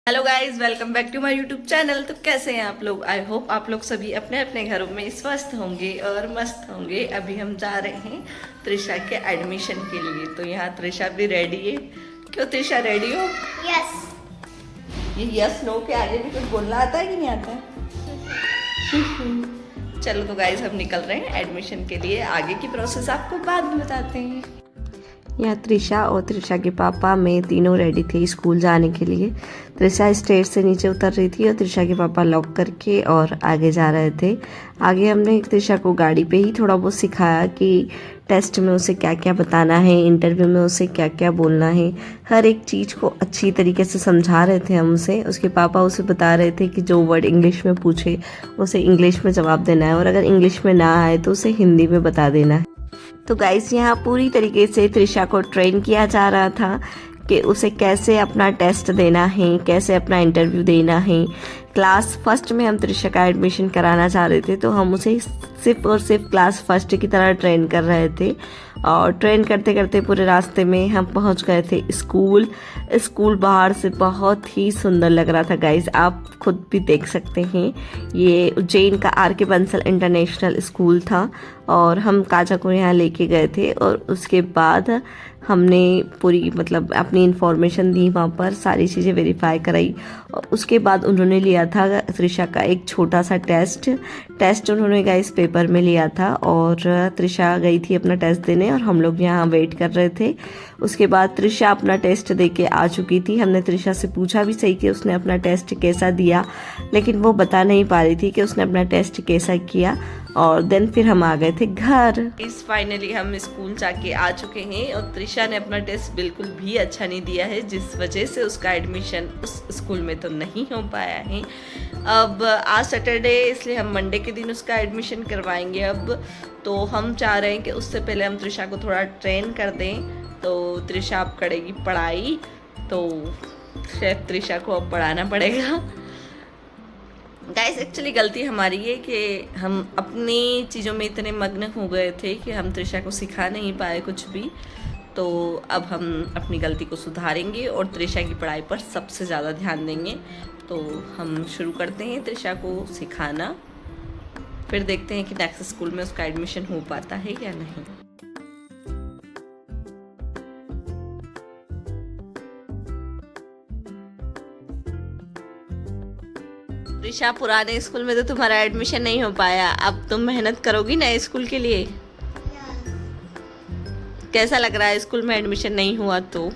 Hello guys, welcome back to my YouTube channel. तो कैसे हैं आप लोग? आई होप आप लोग सभी अपने अपने घरों में स्वस्थ होंगे और मस्त होंगे। अभी हम जा रहे हैं त्रिशा के एडमिशन के लिए। तो यहाँ त्रिशा भी रेडी है। क्यों त्रिशा, रेडी हो? यस। ये यस नो के आगे भी कुछ बोलना आता है कि नहीं आता है? चलो तो गाइस, हम निकल रहे हैं एडमिशन के लिए। आगे की प्रोसेस आपको बाद में बताते हैं। यहाँ त्रिशा और त्रिशा के पापा मैं तीनों रेडी थे स्कूल जाने के लिए। त्रिशा स्टेज से नीचे उतर रही थी और त्रिशा के पापा लॉक करके और आगे जा रहे थे। आगे हमने त्रिशा को गाड़ी पे ही थोड़ा बहुत सिखाया कि टेस्ट में उसे क्या क्या बताना है, इंटरव्यू में उसे क्या क्या बोलना है। हर एक चीज़ को अच्छी तरीके से समझा रहे थे हम उसे। उसके पापा उसे बता रहे थे कि जो वर्ड इंग्लिश में पूछे उसे इंग्लिश में जवाब देना है, और अगर इंग्लिश में ना आए तो उसे हिंदी में बता देना है। तो गाइस, यहाँ पूरी तरीके से त्रिशा को ट्रेन किया जा रहा था कि उसे कैसे अपना टेस्ट देना है, कैसे अपना इंटरव्यू देना है। क्लास फर्स्ट में हम त्रिशा का एडमिशन कराना चाह रहे थे, तो हम उसे सिर्फ और सिर्फ क्लास फर्स्ट की तरह ट्रेन कर रहे थे। और ट्रेन करते करते पूरे रास्ते में हम पहुंच गए थे स्कूल बाहर से बहुत ही सुंदर लग रहा था गाइस, आप खुद भी देख सकते हैं। ये उज्जैन का आर के बंसल इंटरनेशनल स्कूल था और हम काजा को यहाँ लेके गए थे। और उसके बाद हमने पूरी अपनी इंफॉर्मेशन दी, वहाँ पर सारी चीज़ें वेरीफाई कराई। और उसके बाद उन्होंने लिया था त्रिशा का एक छोटा सा टेस्ट उन्होंने गाइस पेपर में लिया था। और त्रिशा गई थी अपना टेस्ट देने और हम लोग यहाँ वेट कर रहे थे। उसके बाद त्रिशा अपना टेस्ट दे के आ चुकी थी। हमने त्रिशा से पूछा भी सही कि उसने अपना टेस्ट कैसा दिया, लेकिन वो बता नहीं पा रही थी कि उसने अपना टेस्ट कैसा किया। और देन फिर हम आ गए थे घर। इस फाइनली हम स्कूल जाके आ चुके हैं और त्रिशा ने अपना टेस्ट बिल्कुल भी अच्छा नहीं दिया है, जिस वजह से उसका एडमिशन उस स्कूल में तो नहीं हो पाया है। अब आज सैटरडे, इसलिए हम मंडे के दिन उसका एडमिशन करवाएंगे। अब तो हम चाह रहे हैं कि उससे पहले हम त्रिशा को थोड़ा ट्रेन कर दें। तो त्रिशा अब करेगी पढ़ाई, तो शायद त्रिशा को अब पढ़ाना पड़ेगा। गाइस, एक्चुअली गलती हमारी है कि हम अपनी चीज़ों में इतने मग्न हो गए थे कि हम त्रिशा को सिखा नहीं पाए कुछ भी। तो अब हम अपनी गलती को सुधारेंगे और त्रिशा की पढ़ाई पर सबसे ज़्यादा ध्यान देंगे। तो हम शुरू करते हैं त्रिशा को सिखाना, फिर देखते हैं कि नेक्स्ट स्कूल में उसका एडमिशन हो पाता है या नहीं। त्रिशा, पुराने स्कूल में तो तुम्हारा एडमिशन नहीं हो पाया, अब तुम मेहनत करोगी नए स्कूल के लिए। कैसा लग रहा है स्कूल में एडमिशन नहीं हुआ तो?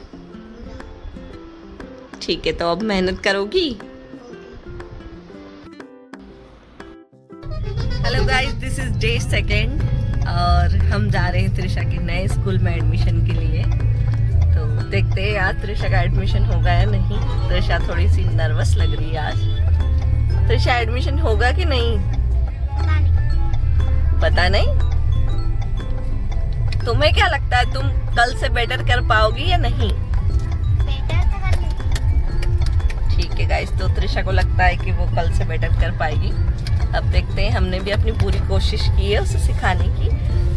ठीक है, तो अब मेहनत करोगी। Hello guys, this is day second और हम जा रहे हैं त्रिशा के नए स्कूल में एडमिशन के लिए। तो देखते हैं आज त्रिशा का एडमिशन होगा या नहीं। त्रिशा थोड़ी सी नर्वस लग रही है आज। त्रिशा, एडमिशन होगा कि नहीं? पता नहीं। तुम्हें क्या लगता है, तुम कल से बेटर कर पाओगी या नहीं? ठीक है गाइस, तो त्रिशा को लगता है कि वो कल से बेटर कर पाएगी। अब देखते हैं, हमने भी अपनी पूरी कोशिश की है उसे सिखाने की।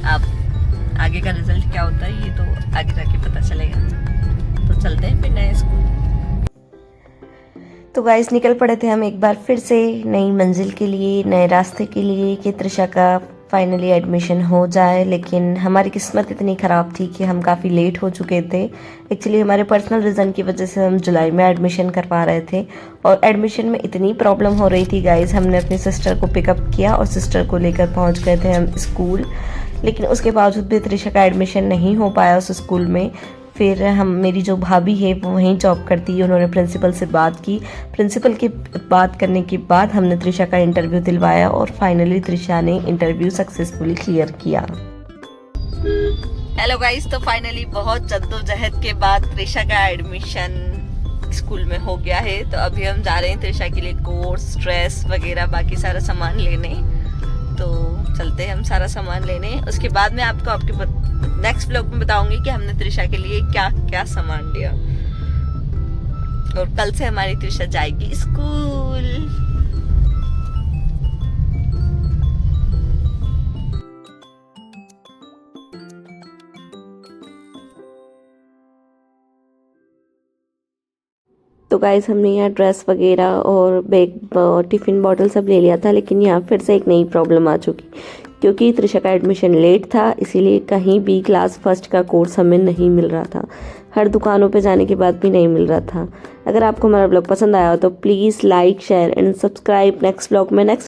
अब आगे का रिजल्ट क्या होता है ये तो आगे जाके पता चलेगा। तो चलते हैं फिर नए स्कूल। तो गाइस, निकल पड़े थे हम एक बार फिर से नई मंजिल के लिए, नए रास्ते के लिए कि त्रिशा का फाइनली एडमिशन हो जाए। लेकिन हमारी किस्मत इतनी ख़राब थी कि हम काफ़ी लेट हो चुके थे। एक्चुअली हमारे पर्सनल रीज़न की वजह से हम जुलाई में एडमिशन करवा रहे थे और एडमिशन में इतनी प्रॉब्लम हो रही थी गाइस, हमने अपनी सिस्टर को पिकअप किया और सिस्टर को लेकर पहुंच गए थे हम स्कूल। लेकिन उसके बावजूद भी त्रिशा का एडमिशन नहीं हो पाया उस स्कूल में। फिर मेरी जो भाभी है वो वहीं जॉब करती है, उन्होंने प्रिंसिपल से बात की। प्रिंसिपल की बात करने के बाद हमने त्रिशा का इंटरव्यू दिलवाया और फाइनली त्रिशा ने इंटरव्यू सक्सेसफुली क्लियर किया। हेलो गाइस, तो फाइनली बहुत जद्दोजहद के बाद त्रिशा का एडमिशन स्कूल में हो गया है। तो अभी हम जा रहे हैं त्रिशा के लिए कोर्स, ड्रेस वगैरह बाकी सारा सामान लेने। तो चलते हैं हम सारा सामान लेने। उसके बाद मैं आपके नेक्स्ट व्लॉग में बताऊंगी कि हमने त्रिशा के लिए क्या क्या सामान लिया। और कल से हमारी त्रिशा जाएगी स्कूल। तो गाइस हमने यहाँ ड्रेस वगैरह और बैग टिफ़िन बॉटल सब ले लिया था, लेकिन यहाँ फिर से एक नई प्रॉब्लम आ चुकी, क्योंकि त्रिशा का एडमिशन लेट था, इसीलिए कहीं भी क्लास फर्स्ट का कोर्स हमें नहीं मिल रहा था। हर दुकानों पे जाने के बाद भी नहीं मिल रहा था। अगर आपको हमारा ब्लॉग पसंद आया हो तो please like share and subscribe. Next blog में नेक्स्ट